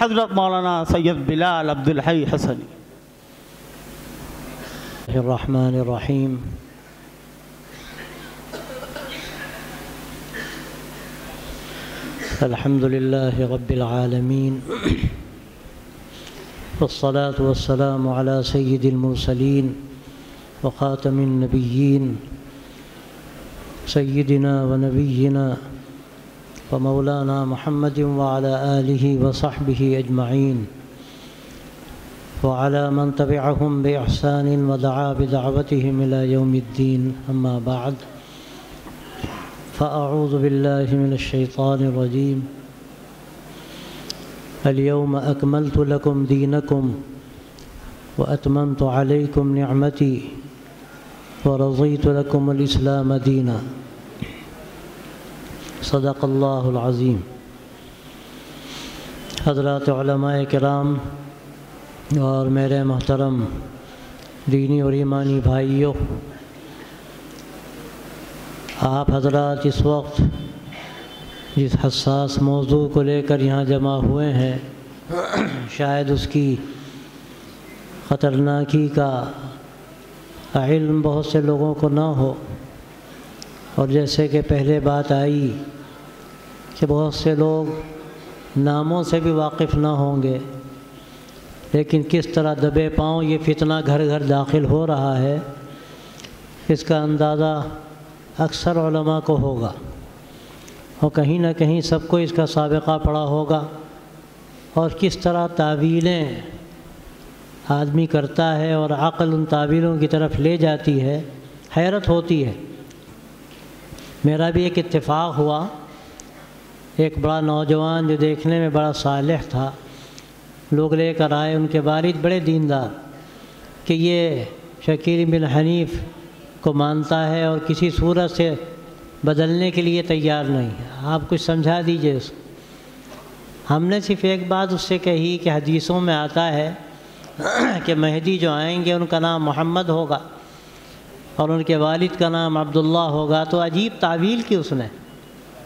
حضرت مولانا سید بلال عبد الحی حسنی۔ الرحمن الرحیم۔ الحمد للہ رب العالمین، والصلاة والسلام على سید المرسلین وخاتم النبیین سیدنا ونبینا ومولانا محمد وعلى آلہ وصحبہ اجمعین وعلى من تبعهم بإحسان ودعا بدعوتهم إلى يوم الدين، أما بعد، فأعوذ بالله من الشيطان الرجيم. اليوم أكملت لكم دينكم وأتممت عليكم نعمتي ورضيت لكم الإسلام دينا. صدق الله العظيم. حضرات علماء کرام اور میرے محترم دینی اور ایمانی بھائیوں، آپ حضرات اس وقت جس حساس موضوع کو لے کر یہاں جمع ہوئے ہیں، شاید اس کی خطرناکی کا علم بہت سے لوگوں کو نہ ہو، اور جیسے کہ پہلے بات آئی کہ بہت سے لوگ ناموں سے بھی واقف نہ ہوں گے، لیکن کس طرح دبے پاؤں یہ فتنہ گھر گھر داخل ہو رہا ہے، اس کا اندازہ اکثر علماء کو ہوگا، اور کہیں نہ کہیں سب کو اس کا سابقہ پڑا ہوگا، اور کس طرح تعویلیں آدمی کرتا ہے اور عقل ان تعویلوں کی طرف لے جاتی ہے، حیرت ہوتی ہے۔ میرا بھی ایک اتفاق ہوا، ایک بڑا نوجوان جو دیکھنے میں بڑا صالح تھا، لوگ لے کر آئے، ان کے والد بڑے دیندار، کہ یہ شکیل بن حنیف کو مانتا ہے اور کسی صورت سے بدلنے کے لیے تیار نہیں ہے، آپ کچھ سمجھا دیجئے اس کو۔ ہم نے صرف ایک بات اس سے کہی کہ حدیثوں میں آتا ہے کہ مہدی جو آئیں گے ان کا نام محمد ہوگا اور ان کے والد کا نام عبداللہ ہوگا، تو عجیب تعویل کی اس نے،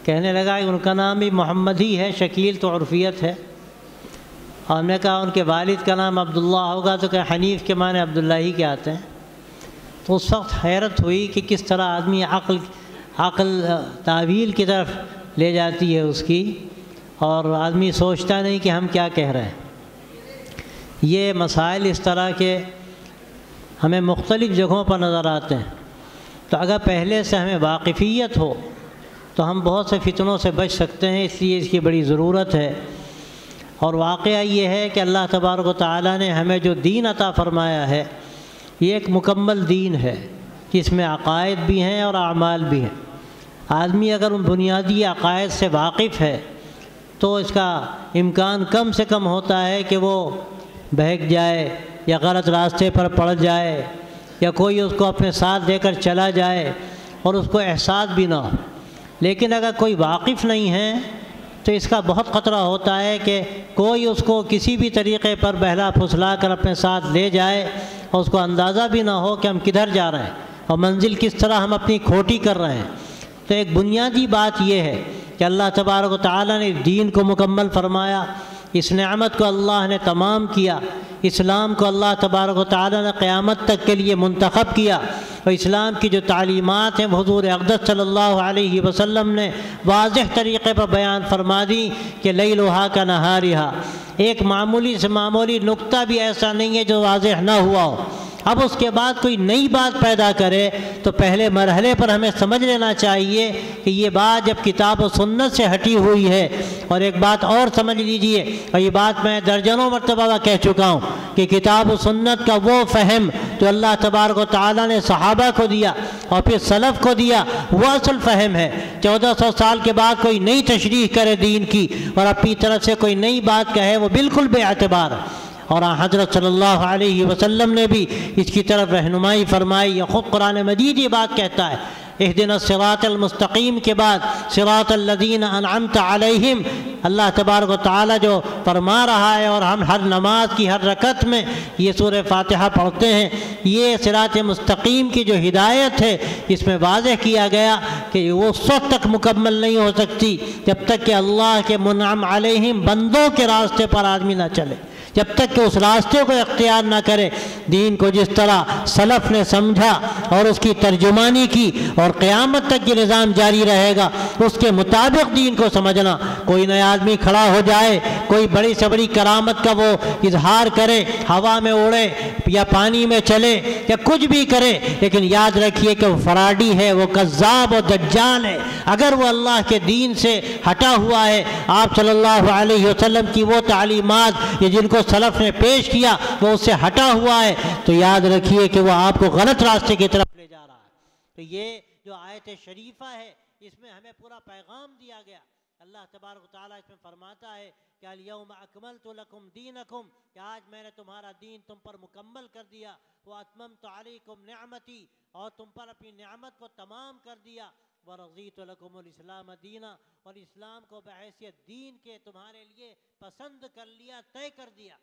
کہنے لگا کہ ان کا نام بھی محمد ہی ہے، شکیل تو عرفیت ہے، اور ہم نے کہا ان کے والد کا نام عبداللہ ہوگا، تو کہ حنیف کے معنی عبداللہ ہی کے آتے ہیں۔ تو اس وقت حیرت ہوئی کہ کس طرح آدمی عقل تعویل کی طرف لے جاتی ہے اس کی، اور آدمی سوچتا نہیں کہ ہم کیا کہہ رہے ہیں۔ یہ مسائل اس طرح کے ہمیں مختلف جگہوں پر نظر آتے ہیں، تو اگر پہلے سے ہمیں واقفیت ہو تو ہم بہت سے فتنوں سے بچ سکتے ہیں، اس لیے اس کی بڑی ضرورت ہے۔ اور واقعہ یہ ہے کہ اللہ تبارک و تعالیٰ نے ہمیں جو دین عطا فرمایا ہے، یہ ایک مکمل دین ہے، جس میں عقائد بھی ہیں اور اعمال بھی ہیں۔ آدمی اگر ان بنیادی عقائد سے واقف ہے تو اس کا امکان کم سے کم ہوتا ہے کہ وہ بہک جائے یا غلط راستے پر پڑ جائے، یا کوئی اس کو اپنے ساتھ دے کر چلا جائے اور اس کو احساس بھی نہ ہو۔ لیکن اگر کوئی واقف نہیں ہے تو اس کا بہت خطرہ ہوتا ہے کہ کوئی اس کو کسی بھی طریقے پر بہلا پھسلا کر اپنے ساتھ لے جائے اور اس کو اندازہ بھی نہ ہو کہ ہم کدھر جا رہے ہیں اور منزل کس طرح ہم اپنی کھوٹی کر رہے ہیں۔ تو ایک بنیادی بات یہ ہے کہ اللہ تبارک و تعالیٰ نے دین کو مکمل فرمایا، اس نعمت کو اللہ نے تمام کیا، اسلام کو اللہ تبارک و تعالیٰ نے قیامت تک کے لیے منتخب کیا، اور اسلام کی جو تعلیمات ہیں حضور اقدس صلی اللہ علیہ وسلم نے واضح طریقے پر بیان فرما دی کہ لیلھا کنہارھا، ایک معمولی سے معمولی نقطہ بھی ایسا نہیں ہے جو واضح نہ ہوا ہو۔ اب اس کے بعد کوئی نئی بات پیدا کرے تو پہلے مرحلے پر ہمیں سمجھ لینا چاہیے کہ یہ بات جب کتاب و سنت سے ہٹی ہوئی ہے۔ اور ایک بات اور سمجھ لیجئے، اور یہ بات میں درجنوں مرتبہ کہہ چکا ہوں کہ کتاب و سنت کا وہ فہم جو اللہ تبارک و تعالیٰ نے صحابہ کو دیا اور پھر سلف کو دیا، وہ اصل فہم ہے۔ 1400 سال کے بعد کوئی نئی تشریح کرے دین کی اور اپنی طرف سے کوئی نئی بات کہے، وہ بالکل بے اعتبار ہے۔ اور حضرت صلی اللہ علیہ وسلم نے بھی اس کی طرف رہنمائی فرمائی، یا خود قرآن مجید یہ بات کہتا ہے، اہدنا الصراط المستقیم کے بعد صراط الذین انعمت علیہم، اللہ تبارک و تعالی جو فرما رہا ہے اور ہم ہر نماز کی ہر رکعت میں یہ سورہ فاتحہ پڑھتے ہیں، یہ صراط مستقیم کی جو ہدایت ہے اس میں واضح کیا گیا کہ وہ اس وقت تک مکمل نہیں ہو سکتی جب تک کہ اللہ کے منعم علیہم بندوں کے راستے پر آدمی نہ چلے، جب تک کہ اس راستے کو اختیار نہ کرے۔ دین کو جس طرح سلف نے سمجھا اور اس کی ترجمانی کی اور قیامت تک یہ نظام جاری رہے گا، اس کے مطابق دین کو سمجھنا۔ کوئی نیا آدمی کھڑا ہو جائے، کوئی بڑی سے بڑی کرامت کا وہ اظہار کرے، ہوا میں اڑے یا پانی میں چلے یا کچھ بھی کرے، لیکن یاد رکھیے کہ وہ فراڈی ہے، وہ کذاب و دجال ہے۔ اگر وہ اللہ کے دین سے ہٹا ہوا ہے، آپ صلی اللہ علیہ وسلم کی وہ تعلیمات یہ جن کو سلف نے پیش کیا وہ اس سے ہٹا ہوا ہے، تو یاد رکھیے کہ وہ آپ کو غلط راستے کی طرف لے جا رہا ہے۔ تو یہ جو آیت شریفہ ہے اس میں ہمیں پورا پیغام دیا گیا۔ اللہ تبارک و تعالیٰ اس میں فرماتا ہے کہ الیوم اکملت لکم دینکم، کہ آج میں نے تمہارا دین تم پر مکمل کر دیا، واتممت علیکم نعمتی، اور تم پر اپنی نعمت کو تمام کر دیا، ورضیت لکم الاسلام دینا، اور اسلام کو بحیثیت دین کے تمہارے لیے پسند کر لیا، طے کر دیا۔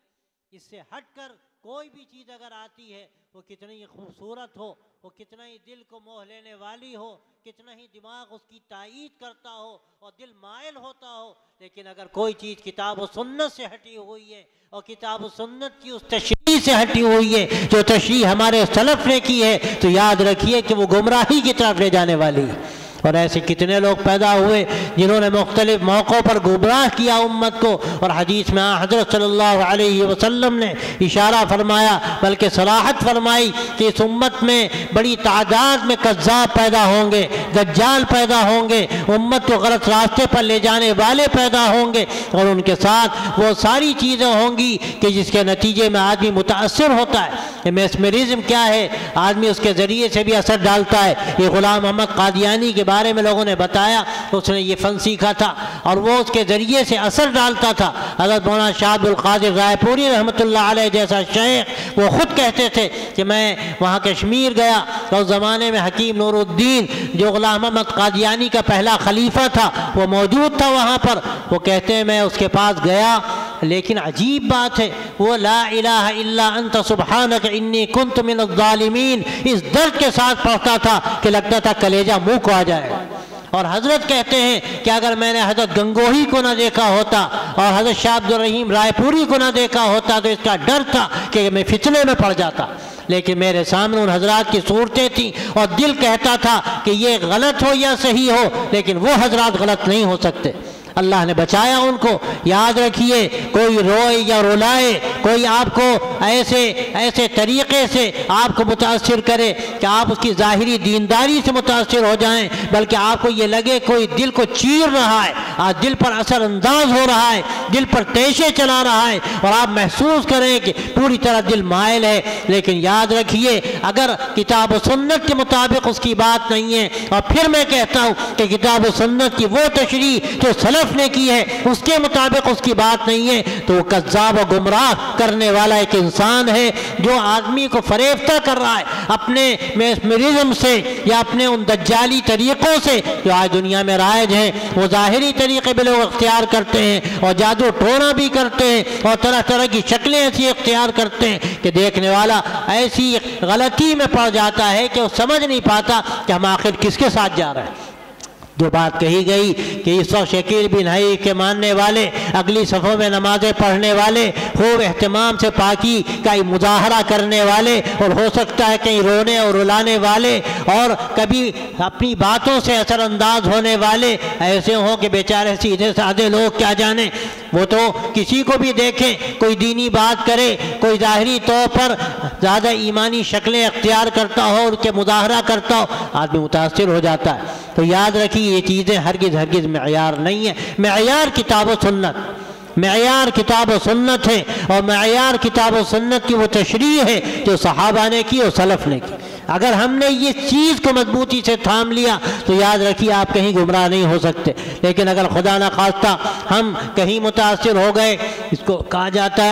اس سے ہٹ کر کوئی بھی چیز اگر آتی ہے، وہ کتنی خوبصورت ہو، وہ کتنا ہی دل کو موہ لینے والی ہو، کتنا ہی دماغ اس کی تائید کرتا ہو اور دل مائل ہوتا ہو، لیکن اگر کوئی چیز کتاب و سنت سے ہٹی ہوئی ہے اور کتاب و سنت کی اس تشریح سے ہٹی ہوئی ہے جو تشریح ہمارے سلف نے کی ہے، تو یاد رکھیے کہ وہ گمراہی کی طرف لے جانے والی ہے۔ اور ایسے کتنے لوگ پیدا ہوئے جنہوں نے مختلف موقعوں پر گمراہ کیا امت کو، اور حدیث میں حضرت صلی اللہ علیہ وسلم نے اشارہ فرمایا بلکہ صراحت فرمائی کہ اس امت میں بڑی تعداد میں کذاب پیدا ہوں گے، دجال پیدا ہوں گے، امت کو غلط راستے پر لے جانے والے پیدا ہوں گے، اور ان کے ساتھ وہ ساری چیزیں ہوں گی کہ جس کے نتیجے میں آدمی متاثر ہوتا ہے۔ میسمرزم کیا ہے؟ آدمی اس کے ذریعے سے بھی اثر ڈالتا ہے۔ یہ غلام محمد قادیانی کے بارے میں لوگوں نے بتایا، اس نے یہ فن سیکھا تھا اور وہ اس کے ذریعے سے اثر ڈالتا تھا۔ حضرت مولانا شاہ عبد القادر رائے پوری رحمۃ اللہ علیہ جیسا شیخ وہ خود کہتے تھے کہ میں وہاں کشمیر گیا تو اس زمانے میں حکیم نور الدین جو غلام محمد قادیانی کا پہلا خلیفہ تھا وہ موجود تھا وہاں پر۔ وہ کہتے ہیں میں اس کے پاس گیا، لیکن عجیب بات ہے وہ لا الہ الا انت سبحانک انی کنت من الظالمین اس درد کے ساتھ پڑھتا تھا کہ لگتا تھا کلیجہ منہ کو آ جائے۔ اور حضرت کہتے ہیں کہ اگر میں نے حضرت گنگوہی کو نہ دیکھا ہوتا اور حضرت شاہ عبد الرحیم رائے پوری کو نہ دیکھا ہوتا تو اس کا ڈر تھا کہ میں فتنے میں پڑ جاتا، لیکن میرے سامنے ان حضرات کی صورتیں تھیں اور دل کہتا تھا کہ یہ غلط ہو یا صحیح ہو، لیکن وہ حضرات غلط نہیں ہو سکتے۔ اللہ نے بچایا ان کو۔ یاد رکھیے کوئی روئے یا رلائے، کوئی آپ کو ایسے طریقے سے آپ کو متاثر کرے کہ آپ اس کی ظاہری دینداری سے متاثر ہو جائیں، بلکہ آپ کو یہ لگے کوئی دل کو چیر رہا ہے، آج دل پر اثر انداز ہو رہا ہے، دل پر تیشے چلا رہا ہے، اور آپ محسوس کریں کہ پوری طرح دل مائل ہے۔ لیکن یاد رکھیے اگر کتاب و سنت کے مطابق اس کی بات نہیں ہے، اور پھر میں کہتا ہوں کہ کتاب و سنت کی وہ تشریح جو سلف نے کی ہے اس کے مطابق اس کی بات نہیں ہے، تو وہ کذاب و گمراہ کرنے والا ایک انسان ہے جو آدمی کو فریفتہ کر رہا ہے اپنے میسمرزم سے یا اپنے ان دجالی طریقوں سے جو آج دنیا میں رائج ہیں۔ وہ ظاہری طریقے بھی لوگ اختیار کرتے ہیں اور جادو ٹونا بھی کرتے ہیں اور طرح طرح کی شکلیں ایسی اختیار کرتے ہیں کہ دیکھنے والا ایسی غلطی میں پڑ جاتا ہے کہ وہ سمجھ نہیں پاتا کہ ہم آخر کس کے ساتھ جا رہے ہیں۔ جو بات کہی گئی کہ اس وقت شکیل بن حی کے ماننے والے، اگلی صفوں میں نمازیں پڑھنے والے، خوب اہتمام سے پاکی کا مظاہرہ کرنے والے، اور ہو سکتا ہے کہیں رونے اور رلانے والے، اور کبھی اپنی باتوں سے اثر انداز ہونے والے ایسے ہوں کہ بیچارے سیدھے سادے لوگ کیا جانے، وہ تو کسی کو بھی دیکھیں کوئی دینی بات کرے، کوئی ظاہری طور پر زیادہ ایمانی شکلیں اختیار کرتا ہو، ان کے مظاہرہ کرتا ہو، آدمی متاثر ہو جاتا ہے۔ تو یاد رکھیے یہ چیزیں ہرگز معیار نہیں ہیں۔ معیار کتاب و سنت، معیار کتاب و سنت ہے، اور معیار کتاب و سنت کی وہ تشریح ہے جو صحابہ نے کی اور سلف نے کی۔ اگر ہم نے یہ چیز کو مضبوطی سے تھام لیا تو یاد رکھیے آپ کہیں گمراہ نہیں ہو سکتے۔ لیکن اگر خدا نخواستہ ہم کہیں متاثر ہو گئے اس کو کہا جاتا ہے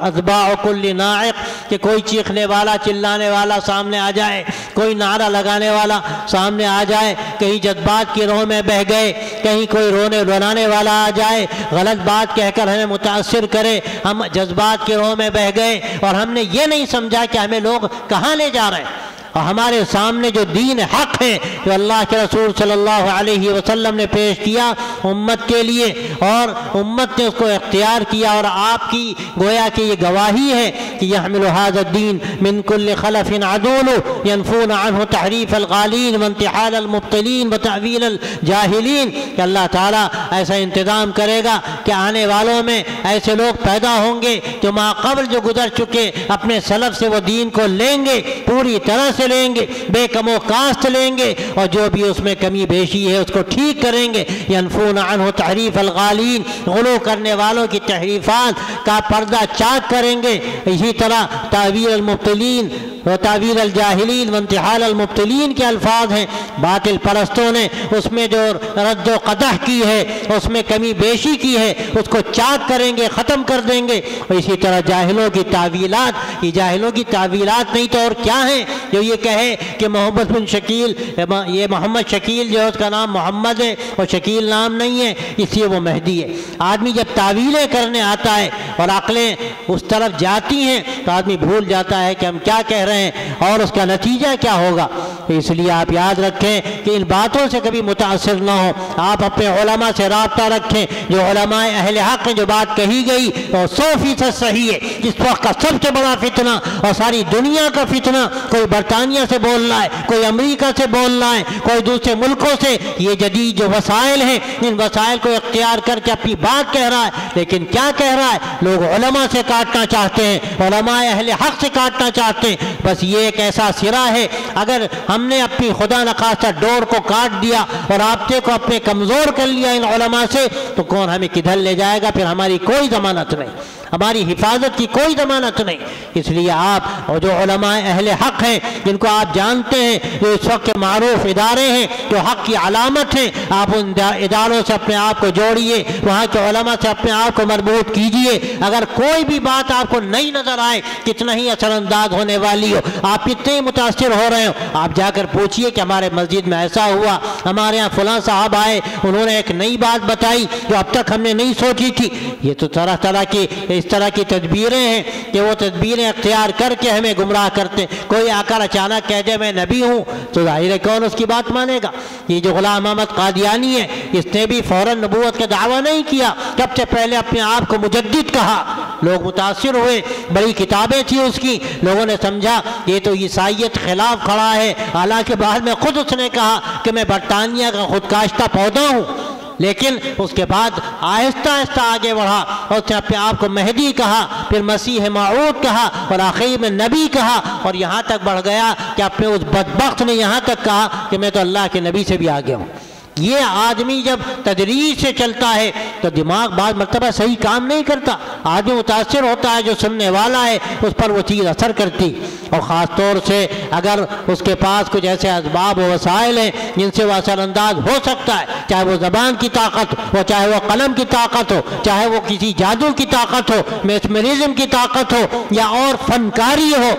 اتباع کل ناعق، کہ کوئی چیخنے والا چلانے والا سامنے آ جائے، کوئی نعرہ لگانے والا سامنے آ جائے، کہیں جذبات کی راہ میں بہہ گئے، کہیں کوئی رونے رلانے والا آ جائے، غلط بات کہہ کر ہمیں متاثر کرے، ہم جذبات کی راہ میں بہہ گئے اور ہم نے یہ نہیں سمجھا کہ ہمیں لوگ کہاں لے جا رہے ہیں، اور ہمارے سامنے جو دین حق ہے جو اللہ کے رسول صلی اللہ علیہ وسلم نے پیش کیا امت کے لیے، اور امت نے اس کو اختیار کیا، اور آپ کی گویا کہ یہ گواہی ہے کہ یحمل هذا الدین من کل خلف عدول ينفون عنہ تحریف الغالین وانتحال المبطلین وتأویل الجاہلین، کہ اللہ تعالیٰ ایسا انتظام کرے گا کہ آنے والوں میں ایسے لوگ پیدا ہوں گے جو ما قبل جو گزر چکے اپنے سلف سے وہ دین کو لیں گے، پوری طرح سے لیں گے، بے کم و کاست لیں گے، اور جو بھی اس میں کمی بیشی ہے اس کو ٹھیک کریں گے۔ ینفون عنہ تحریف الغالین، غلو کرنے والوں کی تحریفات کا پردہ چاک کریں گے۔ اسی طرح تأویل المبطلین و تأویل الجاہلین وانتحال المبطلین کے الفاظ ہیں، باطل پرستوں نے اس میں جو رد و قدح کی ہے، اس میں کمی بیشی کی ہے، اس کو چاک کریں گے، ختم کر دیں گے۔ اور اسی طرح جاہلوں کی تعویلات، یہ جاہلوں کی تعویلات نہیں تو اور کیا ہیں، جو یہ کہے کہ محمد بن شکیل، یہ محمد شکیل جو ہے اس کا نام محمد ہے اور شکیل نام نہیں ہے، اس لیے وہ مہدی ہے۔ آدمی جب تعویلیں کرنے آتا ہے اور عقلیں اس طرف جاتی ہیں تو آدمی بھول جاتا ہے کہ ہم کیا کہہ رہے ہیں اور اس کا نتیجہ کیا ہوگا۔ اس لیے آپ یاد رکھیں کہ ان باتوں سے کبھی متاثر نہ ہوں، آپ اپنے علماء سے رابطہ رکھیں، جو علماء اہل حق نے جو بات کہی گئی وہ 100% صحیح ہے۔ اس وقت کا سب سے بڑا فتنہ اور ساری دنیا کا فتنہ، کوئی برطانیہ سے بول رہا ہے، کوئی امریکہ سے بول رہا ہے، کوئی دوسرے ملکوں سے، یہ جدید جو وسائل ہیں ان وسائل کو اختیار کر کے اپنی بات کہہ رہا ہے، لیکن کیا کہہ رہا ہے؟ لوگ علماء سے کاٹنا چاہتے ہیں، علماء اہل حق سے کاٹنا چاہتے ہیں۔ بس یہ ایک ایسا سرا ہے، اگر ہم نے اپنی خدا نخواستہ ڈور کو کاٹ دیا اور رابطے کو اپنے کمزور کر لیا ان علماء سے، تو کون ہمیں کدھر لے جائے گا؟ پھر ہماری کوئی ضمانت نہیں، ہماری حفاظت کی کوئی ضمانت نہیں۔ اس لیے آپ اور جو علماء اہل حق ہیں جن کو آپ جانتے ہیں، جو اس وقت کے معروف ادارے ہیں جو حق کی علامت ہیں، آپ ان اداروں سے اپنے آپ کو جوڑیے، وہاں کے علماء سے اپنے آپ کو مربوط کیجیے۔ اگر کوئی بھی بات آپ کو نہیں نظر آئے، کتنا ہی اثر انداز ہونے والی ہو، آپ کتنے ہی متاثر ہو رہے ہو، آپ جا کر پوچھیے کہ ہمارے مسجد میں ایسا ہوا، ہمارے یہاں فلاں صاحب آئے، انہوں نے ایک نئی بات بتائی جو اب تک ہم نے نہیں سوچی تھی۔ یہ تو طرح طرح کی اس طرح کی تدبیریں ہیں کہ وہ تدبیریں اختیار کر کے ہمیں گمراہ کرتے ہیں۔ کوئی آ کر اچانک کہہ دے میں نبی ہوں تو ظاہر ہے کون اس کی بات مانے گا؟ یہ جو غلام احمد قادیانی ہے، اس نے بھی فوراً نبوت کا دعویٰ نہیں کیا، سب سے پہلے اپنے آپ کو مجدد کہا، لوگ متاثر ہوئے، بڑی کتابیں تھیں اس کی، لوگوں نے سمجھا یہ تو عیسائیت خلاف کھڑا ہے، حالانکہ بعد میں خود اس نے کہا کہ میں برطانیہ کا خودکاشتہ پودا ہوں۔ لیکن اس کے بعد آہستہ آہستہ آگے بڑھا اور اس نے اپنے آپ کو مہدی کہا، پھر مسیح موعود کہا اور آخر میں نبی کہا، اور یہاں تک بڑھ گیا کہ اپنے اس بدبخت نے یہاں تک کہا کہ میں تو اللہ کے نبی سے بھی آگے ہوں۔ یہ آدمی جب تدریج سے چلتا ہے تو دماغ بعض مرتبہ صحیح کام نہیں کرتا، آدمی متاثر ہوتا ہے، جو سننے والا ہے اس پر وہ چیز اثر کرتی، اور خاص طور سے اگر اس کے پاس کچھ ایسے اسباب و وسائل ہیں جن سے وہ اثر انداز ہو سکتا ہے، چاہے وہ زبان کی طاقت ہو، چاہے وہ قلم کی طاقت ہو، چاہے وہ کسی جادو کی طاقت ہو، میسمرزم کی طاقت ہو، یا اور فنکاری ہو۔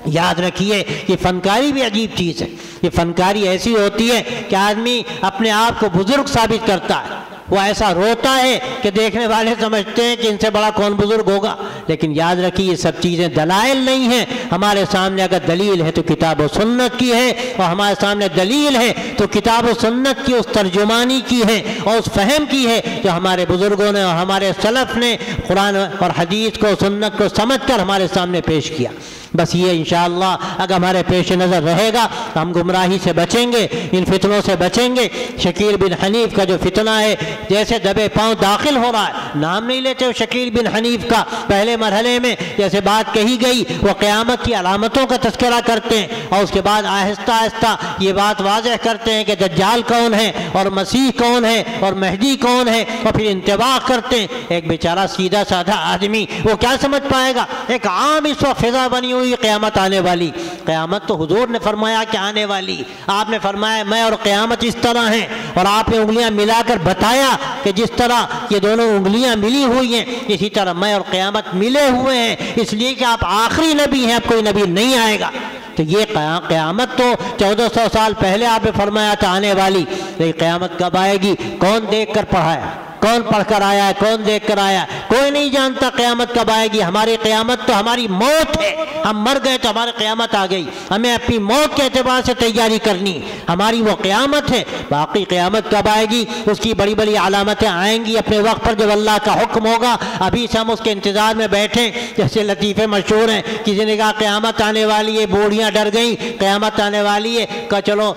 یاد رکھیے یہ فنکاری بھی عجیب چیز ہے، یہ فنکاری ایسی ہوتی ہے کہ آدمی اپنے آپ کو بزرگ ثابت کرتا ہے، وہ ایسا روتا ہے کہ دیکھنے والے سمجھتے ہیں کہ ان سے بڑا کون بزرگ ہوگا، لیکن یاد رکھیے یہ سب چیزیں دلائل نہیں ہیں۔ ہمارے سامنے اگر دلیل ہے تو کتاب و سنت کی ہے، اور ہمارے سامنے دلیل ہے تو کتاب و سنت کی اس ترجمانی کی ہے اور اس فہم کی ہے جو ہمارے بزرگوں نے اور ہمارے سلف نے قرآن اور حدیث کو، سنت کو سمجھ کر ہمارے سامنے پیش کیا۔ بس یہ انشاءاللہ اگر ہمارے پیش نظر رہے گا تو ہم گمراہی سے بچیں گے، ان فتنوں سے بچیں گے۔ شکیل بن حنیف کا جو فتنہ ہے، جیسے دبے پاؤں داخل ہو رہا ہے، نام نہیں لیتے ہو شکیل بن حنیف کا، پہلے مرحلے میں جیسے بات کہی گئی وہ قیامت کی علامتوں کا تذکرہ کرتے ہیں، اور اس کے بعد آہستہ آہستہ یہ بات واضح کرتے ہیں کہ دجال کون ہے اور مسیح کون ہے اور مہدی کون ہے، اور پھر انتباہ کرتے ہیں۔ ایک بیچارہ سیدھا سادھا آدمی وہ کیا سمجھ پائے گا؟ ایک عام اس وقت فضا بنی ہوئی قیامت آنے والی، قیامت تو حضور نے فرمایا کہ آنے والی، آپ نے فرمایا میں اور قیامت اس طرح ہیں، اور آپ نے انگلیاں ملا کر بتایا کہ جس طرح یہ دونوں انگلیاں ملی ہوئی ہیں اسی طرح میں اور قیامت ملے ہوئے ہیں، اس لیے کہ آپ آخری نبی ہیں، اب کوئی نبی نہیں آئے گا۔ تو یہ قیامت تو 1400 سال پہلے آپ نے فرمایا تھا آنے والی، لیکن قیامت کب آئے گی؟ کون دیکھ کر پڑھایا؟ کون پڑھ کر آیا ہے؟ کون دیکھ کر آیا؟ کوئی نہیں جانتا قیامت کب آئے گی۔ ہماری قیامت تو ہماری موت ہے، ہم مر گئے تو ہماری قیامت آ گئی، ہمیں اپنی موت کے اعتبار سے تیاری کرنی، ہماری وہ قیامت ہے۔ باقی قیامت کب آئے گی اس کی بڑی بڑی علامتیں آئیں گی اپنے وقت پر جب اللہ کا حکم ہوگا۔ ابھی سے ہم اس کے انتظار میں بیٹھیں، جیسے لطیفے مشہور ہیں، کسی نے کہا قیامت آنے والی ہے، بوڑھیاں ڈر گئیں قیامت آنے والی ہے، کہا چلو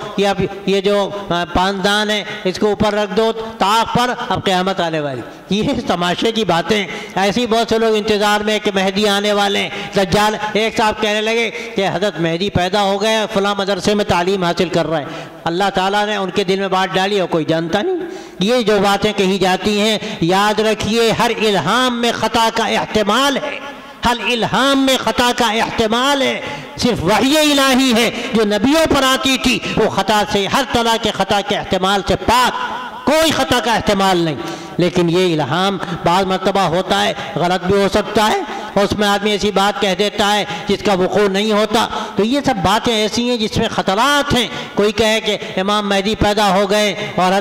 یہ جو پاندان ہے اس کو اوپر رکھ دو طاق پر، اب قیامت آنے والی۔ یہ تماشے کی باتیں، ایسی بہت سے لوگ انتظار میں کہ مہدی آنے والے ہیں، دجال۔ ایک صاحب کہنے لگے کہ حضرت مہدی پیدا ہو گئے، فلاں مدرسے میں تعلیم حاصل کر رہے ہیں، اللہ تعالیٰ نے ان کے دل میں بات ڈالی اور کوئی جانتا نہیں۔ یہ جو باتیں کہی جاتی ہیں یاد رکھیے ہر الہام میں خطا کا احتمال ہے، ہر الہام میں خطا کا احتمال ہے۔ صرف وحی الہی ہے جو نبیوں پر آتی تھی، وہ خطا سے، ہر طرح کے خطا کے احتمال سے پاک، کوئی خطا کا احتمال نہیں۔ لیکن یہ الہام بعض مرتبہ ہوتا ہے، غلط بھی ہو سکتا ہے، اور اس میں آدمی ایسی بات کہہ دیتا ہے جس کا وقوع نہیں ہوتا۔ تو یہ سب باتیں ایسی ہیں جس میں خطرات ہیں۔ کوئی کہے کہ امام مہدی پیدا ہو گئے اور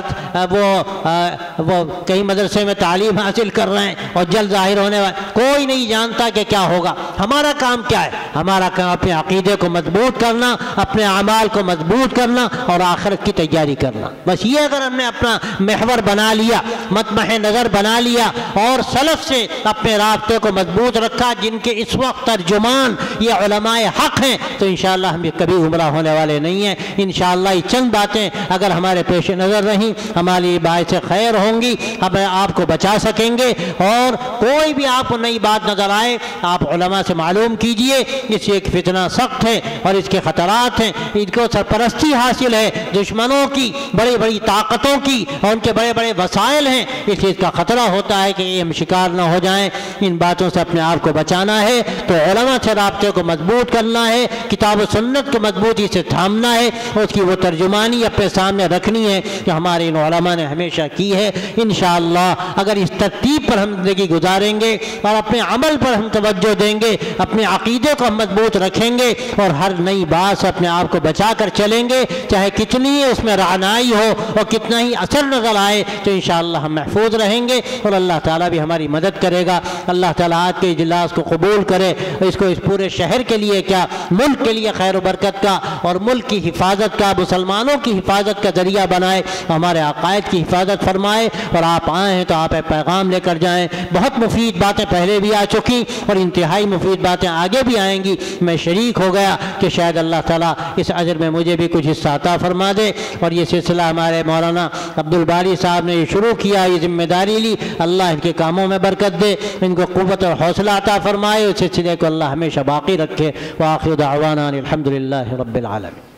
وہ کہیں مدرسے میں تعلیم حاصل کر رہے ہیں اور جلد ظاہر ہونے والے، کوئی نہیں جانتا کہ کیا ہوگا۔ ہمارا کام کیا ہے؟ ہمارا کام اپنے عقیدے کو مضبوط کرنا، اپنے اعمال کو مضبوط کرنا اور آخرت کی تیاری کرنا۔ بس یہ اگر ہم نے اپنا محور بنا لیا، مطمح نظر بنا لیا اور سلف سے اپنے رابطے کو مضبوط رکھا جن کے اس وقت ترجمان یہ علماء حق ہیں، تو انشاءاللہ ہم کبھی گمراہ ہونے والے نہیں ہیں۔ انشاءاللہ یہ چند باتیں اگر ہمارے پیش نظر رہیں ہماری باعث خیر ہوں گی، ہم آپ کو بچا سکیں گے۔ اور کوئی بھی آپ کو نئی بات نظر آئے آپ علماء سے معلوم کیجئے، اس ایک فتنہ سخت ہے اور اس کے خطرات ہیں، ان کو سرپرستی حاصل ہے دشمنوں کی، بڑی بڑی طاقتوں کی، اور ان کے بڑے بڑے وسائل ہیں، اس لیے اس کا خطرہ ہوتا ہے کہ ہم شکار نہ ہو جائیں۔ ان باتوں سے اپنے آپ کو بچانا ہے تو علماء سے رابطے کو مضبوط کرنا ہے، کتاب و سنت کو مضبوطی سے تھامنا ہے، اور اس کی وہ ترجمانی اپنے سامنے رکھنی ہے جو ہمارے ان علماء نے ہمیشہ کی ہے۔ انشاءاللہ اگر اس ترتیب پر ہم زندگی گزاریں گے اور اپنے عمل پر ہم توجہ دیں گے، اپنے عقیدے کو ہم مضبوط رکھیں گے اور ہر نئی بات سے اپنے آپ کو بچا کر چلیں گے، چاہے کتنی اس میں رعنائی ہو اور کتنا ہی اثر نظر آئے، تو انشاءاللہ ہم محفوظ رہیں گے اور اللہ تعالیٰ بھی ہماری مدد کرے گا۔ اللہ تعالیٰ آج کے اجلاس کو قبول کرے، اس کو اس پورے شہر کے لیے کیا ملک کے لیے خیر و برکت کا اور ملک کی حفاظت کا، مسلمانوں کی حفاظت کا ذریعہ بنائے، ہمارے عقائد کی حفاظت فرمائے۔ اور آپ آئے ہیں تو آپ ایک پیغام لے کر جائیں، بہت مفید باتیں پہلے بھی آ چکی اور انتہائی مفید باتیں آگے بھی آئیں گی۔ میں شریک ہو گیا کہ شاید اللہ تعالیٰ اس اجر میں مجھے بھی کچھ حصہ عطا فرما دے، اور یہ سلسلہ ہمارے مولانا عبدالباری صاحب نے یہ شروع کیا، یہ ذمہ داری لی، اللہ ان کے کاموں میں برکت دے، ان کو قوت اور حوصلہ عطا فرمائے، اس سلسلے کو اللہ ہمیشہ باقی رکھے۔ وآخر دعوانا الحمدللہ رب العالمین۔